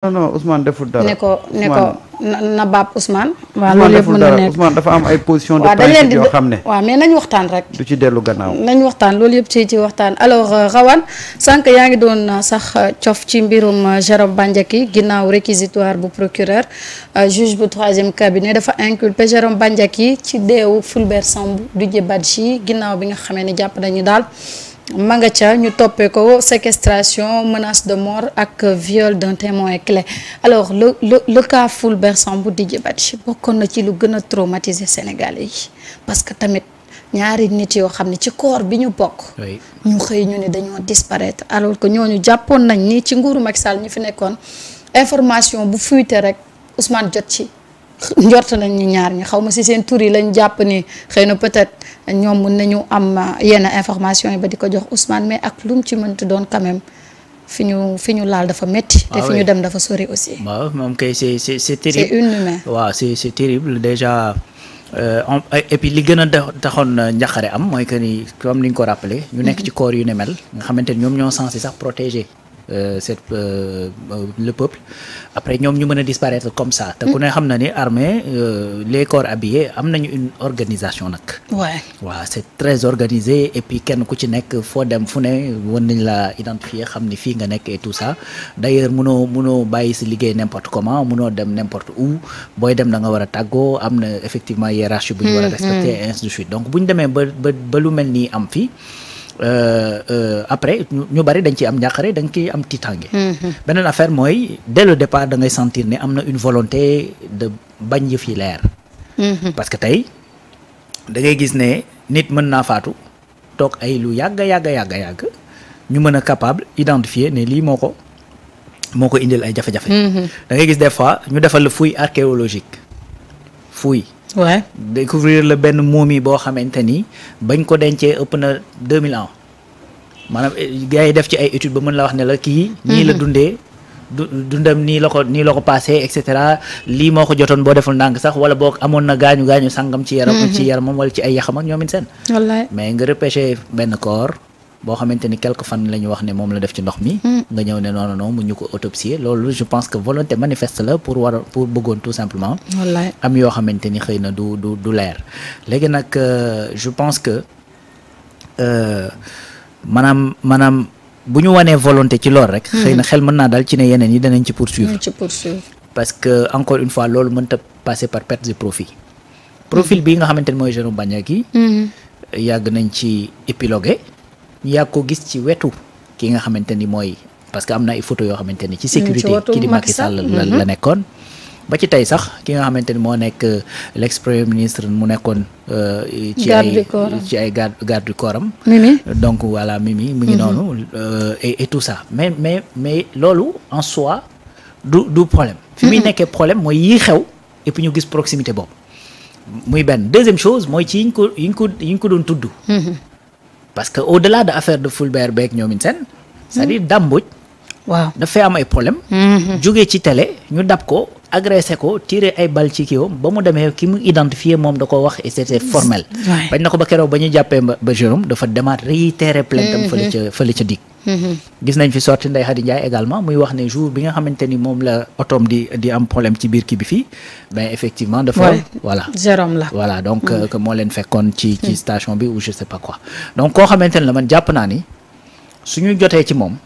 non non Ousmane deful dara. ne ko na baab Ousmane. waaw loolu yëpp mën na nekk Ousmane dafa am ay position de principe yoo xam ne. waaw mais nañ waxtaan rek. du ci dellu gannaaw. nañ waxtaan loolu yëpp ci waxtaan alors Rawane sànq yaa ngi doon sax cof ci mbirum Jérôme Bandiaky ginnaaw réquisitoire bu procureur juge bu 3e cabinet dafa inculpé Jérôme Bandiaky ci deewu Fulbert Sambou Didier Badji ginnaaw bi nga xamee ne jàpp nañu daal. ma nga ca ñu toppee ko séquestration menace de mort ak viol d'un témoin clé alors le cas Fulbert Sambou Didier Badji bokkoon na ci lu gën a traumatiser Sénégalais yi parce que tamit ñaari nit yoo xam ne ci corps bi ñu bokk. ñu xëy ñu ne dañoo disparaître alors que ñooñu jàppoon nañ ni ci nguuru Macky Sall ñu fi nekkoon information bu fuité rek Ousmane jot ci. njort nañ ñi ñaar ñi xaw ma si seen tur yi lañ jàpp ni xëy na peut-être ñoom mën nañu am yenn information yi ba di ko jox Ousmane mais ak lu mu ci mënti doon quand même fi ñu laal dafa métti. te fi ñu dem dafa sori aussi. waaw moom kay c'est terrible. c'est inhumain. waaw c'est terrible déjà et puis li gën a taxoon njaqare am mooy que ni comme ni nga ko rappelé. ñu nekk ci corps yu ne mel nga xamante ni ñoom ñoo censé sax protéger. Le peuple après ñoom ñu mën a disparaître comme ça te ku ne xam na ni armée les corps habillés am nañu une organisation nag waaw c'est très organisé et puis kenn ku ci nekk foo dem fu ne mën nañ la identifier xam ni fii nga nekk et tout ça d'ailleurs mënoo bàyyi si liggéey n'importe comment mënoo dem n'importe où booy dem da nga war a tàggoo am na effectivement hiérarchie bu ñu war a respecter et ainsi de suite donc bu ñu demee ba lu mel nii am fii après ñu bari dañ ci am njàqare dañ ciy am tiitange. beneen affaire mooy dès le départ da ngay sentir ne am na une volonté de bañ yëf yi leer. parce que tey da ngay gis ne nit mën naa faatu toog ay lu yàgg ñu mën a capable identifier ne lii moo ko indil ay jafe-jafe. da ngay gis des fois ñu defal la fouille archéologique fouille. Ouais. Découvrir la benn momie boo xamante ni bañ ko dencee ëpp na 2000 ans maanaam gars yi def ci ay études ba mën la wax ne la kii. nii la dundee dundam nii la ko passé et cetera lii moo ko jotoon boo deful ndànk sax wala boo amoon na gaañu sangam ci yaramam wala ci ay yaxam ak ñoom it seen. wallaay mais nga repêché benn corps. boo xamante ni quelques fan la ñu wax ne moom la def ci ndox mi. nga ñëw ne non mu ñu ko autopsier loolu je pense que volonté manifeste la pour bëggoon tout simplement. wallaay am yoo xamante ni xëy na du leer. léegi nag je pense que maanaam bu ñu wanee volonté ci loolu rek. xëy na xel mën naa daal ci ne yeneen yi danañ ci poursuivre. parce que encore une fois loolu mënta passer par perte de profit. profil bii nga xamante ni mooy Jérôme Bandiaky. yàgg nañ ci épilogué. ñu yàgg ko gis ci wetu ki nga xamante ni mooy parce que am na ay photo yoo xamante ni ci sécurité ki di Macky Sall la nekkoon ba ci tey sax ki nga xamante ni moo nekk l'ex premier ministre mu nekkoon ci ay garde du corps am Mimi donc voilà Mimi mu ngi noonu et tout ça mais loolu en soi du problème fi muy nekkee problème mooy yii xew et puis ñu gis proximité boobu muy benn deuxième chose mooy ci yiñ ko doon tudd parce que au-delà de affaire de Fulbert beeg ñoom seen c'est-à-dire Dame Mbodj waaw dafay am ay problème jógee ci télé ñu dab ko agressé ko tiré ay bal ci kiiwam ba mu demee ki mu identifié moom da ko wax et c'était formel bañ na ko ba keroog ba ñu jàppee ba Jérôme dafa demaat réitérer plainte am fële ca dig gis nañ fi sorti Ndeye Khady Ndiaye également muy wax ne jour bi nga xamante ni moom la otoom di am problème ci biir kii bi fii ben effectivement dafa voilà Jérôme la voilà donc que moo leen fekkoon ci station bi ou je sais pas quoi donc koo xamante ni la man jàpp naa ni suñu jotee ci moom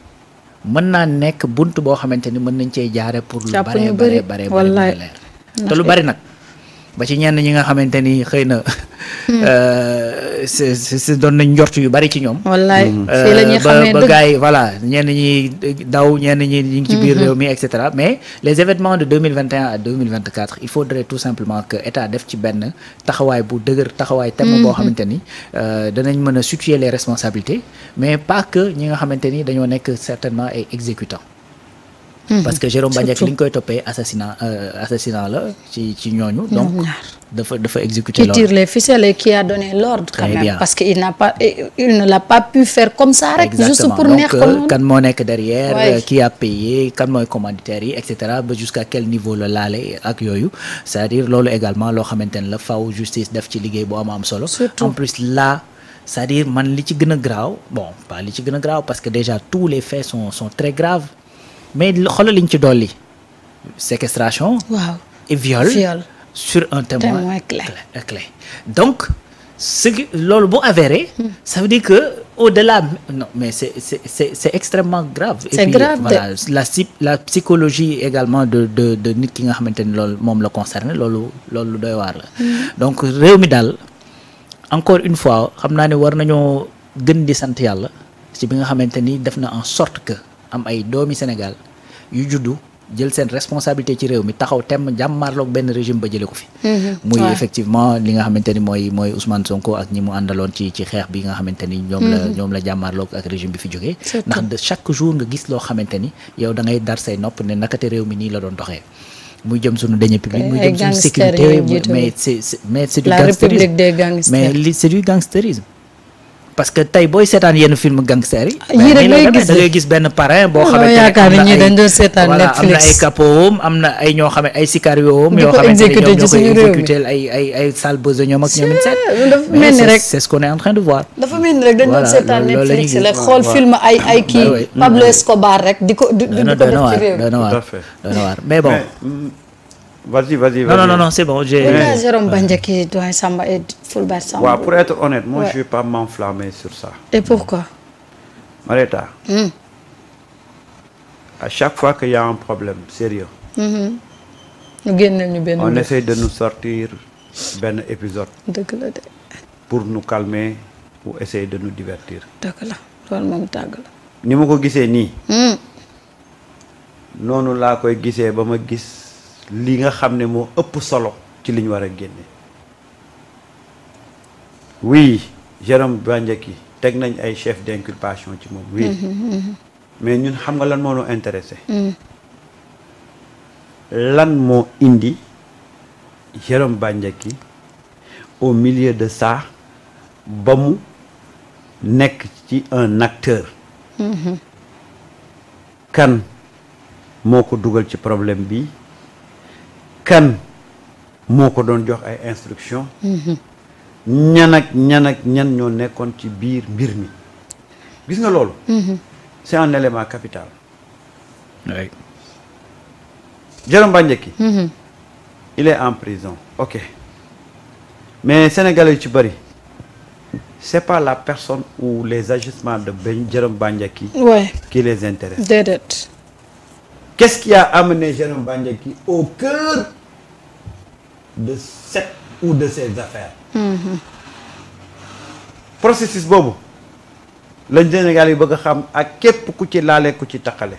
mën naa nekk bunt boo xamante ni mën nañ cee jaare pour lu bare leer te lu bari nag ba ci ñenn ñi nga xamante ni xëy na c'est doon nañ njort yu bari ci ñoom. wallaay fii la ñuy xamee ba gars yi voilà ñenn ñi daw ñenn ñi ñu ngi ci biir réew mi et cetera mais les événements de 2021 à 2024 il faudrait tout simplement que état def ci benn taxawaay bu dëgër taxawaay thème boo xamante ni danañ mën a situer les responsabilités mais pas que ñi nga xamante ni dañoo nekk certainement ay exécutants. parce que Jérôme Bandiaky li ñu koy toppee assassinat la ci ñooñu. donc dafa exécuter l'ordre. qui tire les ficelles et qui a donné l'ordre quand même parce que il ne l'a pas pu faire comme ça rek. juste pour neex ko donc kan moo nekk derrière. qui a payé kan mooy commanditaire yi et cetera ba jusqu'à quel niveau la laale ak yooyu c'est-à-dire loolu également loo xamante ne la faw justice def ci liggéey bu am solo. surtout en plus là. c'est-à-dire man li ci gën a graaw bon pas li ci gën a graaw parce que déjà tous les faits sont très graves mais xoolal liñ ci dolli séquestration. waaw et viol. sur un témoin clé. Donc ce qui loolu bu avéré. ça veut dire que au-delà non mais c'est extrêmement grave. C'est grave. Voilà la psychologie également de nit ki nga xamante ni loolu moom la concerné loolu doy waar la. donc réew mi daal encore une fois xam naa ne war nañoo gën di sant yàlla ci bi nga xamante ni def na en sorte que am ay doomi Sénégal yu juddu jël seen responsabilité ci réew mi taxaw temm jàmmaarloog benn régime ba jëlee ko fi. muy effectivement li nga xamante ni mooy Ousmane Sonko ak ñi mu àndaloon ci xeex bi nga xamante ni ñoom la jàmmaarloog ak régime bi fi jógee. ndax de chaque jour nga gis loo xamante ni yow da ngay dar say nopp ne nakate réew mi nii la doon doxee. muy jëm suñu deniers publics muy jëm suñu sécurité mais c'est du gangstérisme mais c'est du gangstérisme. parce que tey booy seetaan yenn film gangster yi. yii rek ngay gis da ngay gis benn parrain boo xamante ne yaakaar ni ñi dañ doon seetaan Netflix am na ay capoom am na ay ñoo xam ne ay sicarios yoo xamante ne ñoom ñoo koy exécuter ay sale besoin ñoom ak ñoom it dafa mel ni rek c'est ce qu'on est en train de voir. dafa mel ni rek dañ doon seetaan Netflix la xool film ay kii Pablo Escobar rek di ko def ci réew. doy na waar mais bon. Vas-y. Non, c'est bon. Jérôme Bandiaky doyen Samba et Fulbert Sambou. Ouais, pour être honnête, moi je vais pas m'enflammer sur ça. Et pourquoi? Mareta, à chaque fois qu'il y a un problème sérieux, on essaie de nous sortir un épisode pour nous calmer ou essayer de nous divertir. Ni ma ko gisee nii. Noonu laa koy gisee ba ma gis li nga xam ne moo ëpp solo ci li ñu war a génne. Oui, Jérôme Bandiaky teg nañ ay chef d'inculpation ci moom. Oui. Mais ñun xam nga lan moo ñu intéressé. Lan moo indi Jérôme Bandiaky au milieu de ça ba mu nekk ci un acteur. Kan moo ko dugal ci problème bi. Kan moo ko doon jox ay instructions. ñan ñoo nekkoon ci biir mbir mi. gis nga loolu. c'est un élément capital. Oui. Jérôme Bandiaky. Il est en prison. Ok. Mais Sénégalais ci bari c'est pas la personne ou les agissements de Jérôme Bandiaky. Ouais. Qui les intéressent. Déedéet. Qu'est-ce qui a amené Jérôme Bandiaky au cœur de cette ou de ces affaires? Processus boobu lañ Sénégal yi bëgg a xam ak képp ku ci laale ku ci taqale.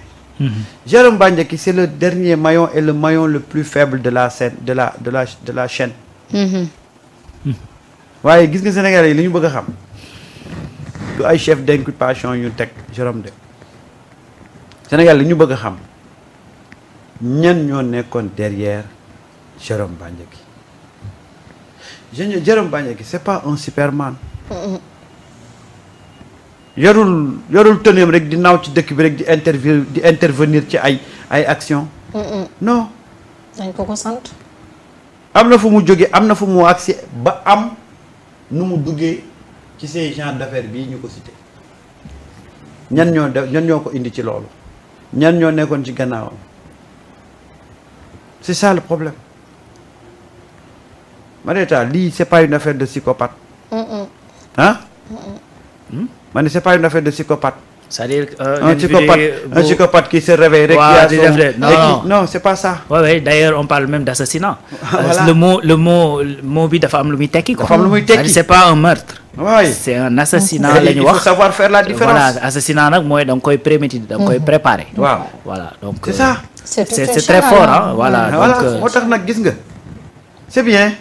Jérôme Bandiaky c'est le dernier maillon et le maillon le plus faible de la scène de la chaîne. waaye gis nga Sénégal yi li ñu bëgg a xam du ay chef d'inculpation yu teg Jérôme de Sénégal li ñu bëgg a xam ñan ñoo nekkoon derrière Jérôme Bandiaky. Jérôme Bandiaky c'est pas un Superman. yorul tëneem rek di naaw ci dëkk bi rek di intervenir ci ay action non. dañ ko sant. am na fu mu jóge am na fu mu agsi ba am nu mu duggee ci ces genres d'affaires bii ñu ko cité. ñan ñoo ko indi ci loolu. ñan ñoo nekkoon ci gannaawam. c'est ça le problème. Marieta lii c'est pas une affaire de psychopathe. Hein? Ma ne c'est pas une affaire de psychopathe. C'est-à-dire un psychopathe qui se réveille rek. Non, c'est pas ça. Oui, d'ailleurs on parle même d'assassinat. Voilà. Le mot bi dafa am lu muy tekki quoi. Dafa am lu muy tekki. C'est pas un meurtre. Oui. C'est un assassinat la ñu wax. Il faut savoir faire la différence. Voilà, assassinat nag mooy da nga koy préméditer, da nga koy préparer. Waaw. Voilà, donc c'est ça. C'est très fort hein. Voilà, donc moo tax nag gis nga. C'est bien.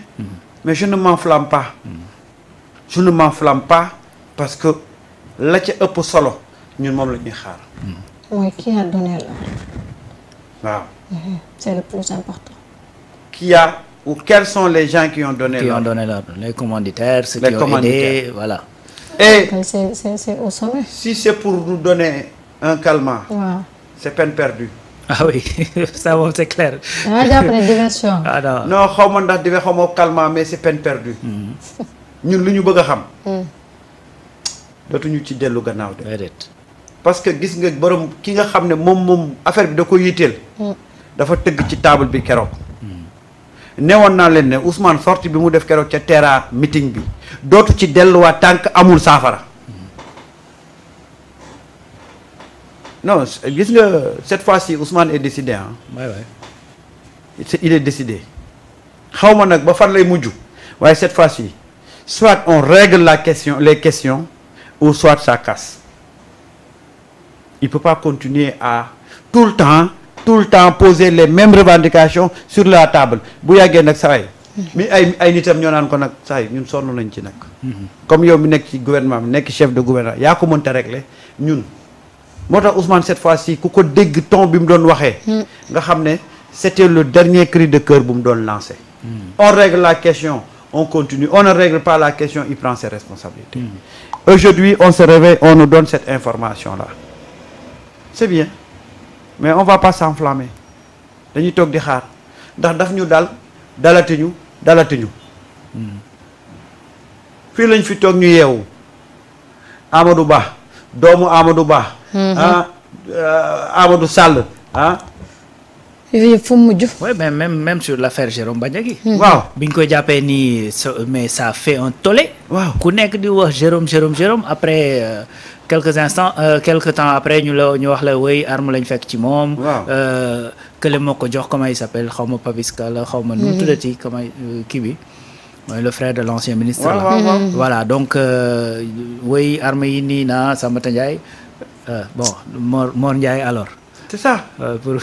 Mais je ne m'enflamme pas. Je ne m'enflamme pas parce que la ca ëpp solo ñun moom la ñuy xaar. mooy qui a donné l'ordre. waaw. C'est le plus important. Qui a ou quels sont les gens qui ont donné l'ordre. Qui ont donné l'ordre. Les commanditaires, ceux qui ont aidé, voilà. Et c'est au sommet. Si c'est pour nous donner un calmant. Waaw. C'est peine perdue. Ah oui, ça moom c'est clair. dama jàpp ne diversion. Ah non. Non xaw ma ndax xaw ma calmant mais c'est peine perdue. ñun lu ñu bëgg a xam. dootuñu ci dellu gannaaw de. Déedéet. parce que gis nga borom ki nga xam ne moom affaire bi da ko yitteel. dafa tëgg ci table bi keroog. newoon naa leen ne Ousmane sortie bi mu def keroog ca Terra meeting bi dootu ci delluwaat tànk amul saafara. non gis nga cette fois-ci Ousmane est décidé ah. il est décidé. xaw ma nag ba fan lay mujj waaye cette fois-ci soit on règle les questions ou soit ça casse. il peut pas continuer à tout le temps poser les mêmes revendications sur la table bu yàggee nag saa yi mi ay nitam ñoo naan ko nag saa yi ñun sonn nañ ci nag. comme yow mi nekk ci gouvernement bi nekk chef de gouvernement yaa ko mënta régler ñun. moo tax Ousmane cette fois-ci ku ko dégg ton bi mu doon waxee. nga xam ne c'était le dernier cri de cœur bu mu doon lancé. on règle la question on continue on ne règle pas la question il prend ses responsabilités. Aujourd'hui on se réveille on nous donne cette information là c'est bien mais on va pas s'enflammer dañuy toog di xaar ndax daf ñu dalatiñu fii lañ fi toog ñu yeewu Amadou Ba doomu Amadou Ba Amadou Sall yooyu fu mu mujj. oui mais même sur l'affaire Jérôme Bandiaky. waaw bi ñu koy jàppee nii mais ça fait un tollé. waaw ku nekk di wax Jérôme après quelque temps après ñu wax la wéy arme lañ fekk ci moom. waaw kële moo ko jox comment il s'appelle xaw ma Papiska la xaw ma nu mu tuddati comment kii bi mooy le frère de l'ancien ministre. voilà donc wéy arme yi nii na Sambata Ndiaye bon Mor Ndiaye alors. c'est ça pour.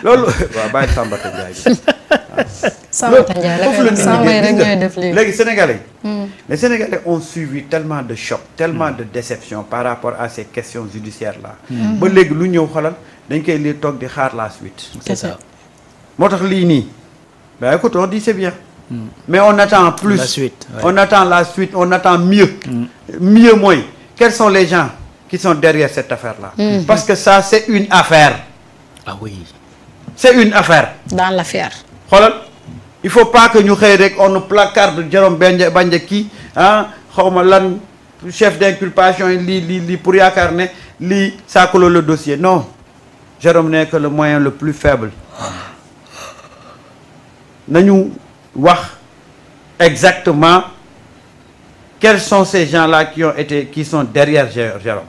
loolu waaw bàyyi Sambata Ndiaye Sambata Ndiaye rek léegi Sénégalais les Sénégalais ont suivi tellement de chocs tellement de déceptions par rapport à ces questions judiciaires là ba léegi lu ñëw xolal dañ koy lii toog di xaar la suite c'est ça moo tax lii nii bah écoute on dit c'est bien mais on attend plus la suite on attend la suite on attend mieux mieux mooy quels sont les gens qui sont derrière cette affaire là parce que ça c'est une affaire. Ah oui. C'est une affaire. Dans l'affaire. xoolal il faut pas que ñu xëy rek on nous placarde Jérôme Bandiaky xawma lan chef d'inculpation lii pour yaakaar ne lii ça clôt le dossier non Jérôme n'est que le moyen le plus faible. nañu wax exactement quels sont ces gens-là qui sont derrière Jérôme.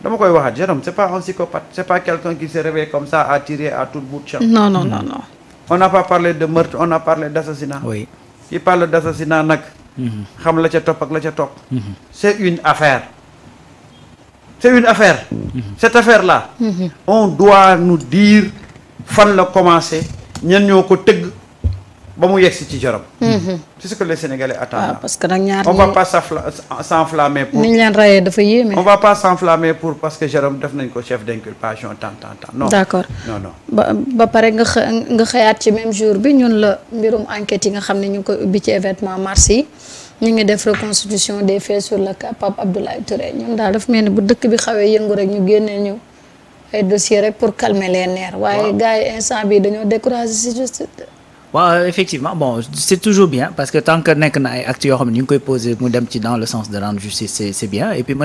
dama koy waxaat Jérôme c'est pas un psychopathe c'est pas quelqu'un qui se réveille comme ça à tirer à toute bout de champ. non. on n'a pas parlé de meurtre on a parlé d'assassinat. oui qui parle d'assassinat nag. xam la ca topp ak la ca topp. c'est une affaire. cette affaire-là. on doit nous dire fan la commencé ñan ñoo ko tëgg ba mu yegsi ci Jérôme. c'est ce que les Sénégalais attendent. parce que nag ñaar on va pas s'enflammer pour. ni ñu leen rayee dafa yéeme. on va pas s'enflammer pour parce que Jérôme def nañ ko chef d'inculpation tant non. d'accord non. ba pare nga xëyaat ci même jour bi ñun la mbirum enquête yi nga xam ne ñu ngi koy ubbi ci événement mars yi ñu ngi def reconstitution des faits sur le cas Pape Abdoulaye Touré ñun daal dafa mel ni bu dëkk bi xawee yëngu rek ñu génnee ñu ay dossiers rek pour calmer les nerfs. waaye gars yi instant bi dañoo décourager si juste. waaw effectivement bon c'est toujours bien parce que tant que nekk na ay actes yoo xam ne ñu ngi koy poser mu dem ci dans le sens de rendre justice c'est bien et puis